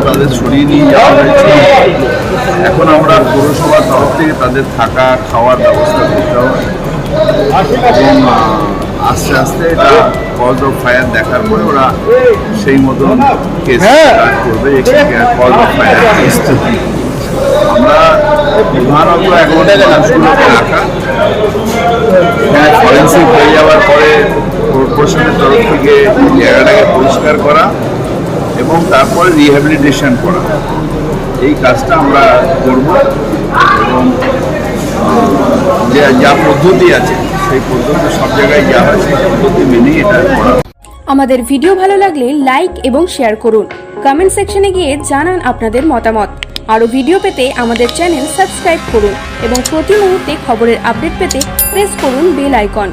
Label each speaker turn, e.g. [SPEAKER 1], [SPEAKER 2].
[SPEAKER 1] তাদের সরিয়ে নিয়ে যাওয়া হয়েছে। এখন আমরা পৌরসভার তরফ থেকে তাদের থাকা খাওয়ার ব্যবস্থা করতে হবে এবং আস্তে আস্তে এটা কজ অফ ফায়ার দেখার পরে ওরা সেই মতন কেস স্টার্ট করবে। কজ অফ ফায়ার কেস আমরা প্রধানত এখন মানুষগুলোকে রাখা, ফরেন্সিক হয়ে যাওয়ার পরে কর্পোরেশনের তরফ থেকে জায়গাটাকে পরিষ্কার করা এবং তারপরে রিহ্যাবিলিটেশন করা, এই কাজটা আমরা করব এবং যা পদ্ধতি আছে সেই পদ্ধতি সব জায়গায় যা হয় সেই পদ্ধতি মেনেই এটা করা।
[SPEAKER 2] আমাদের ভিডিও ভালো লাগলে লাইক এবং শেয়ার করুন। কমেন্ট সেকশনে গিয়ে জানান আপনাদের মতামত। আরও ভিডিও পেতে আমাদের চ্যানেল সাবস্ক্রাইব করুন এবং প্রতি মুহূর্তে খবরের আপডেট পেতে প্রেস করুন বেল আইকন।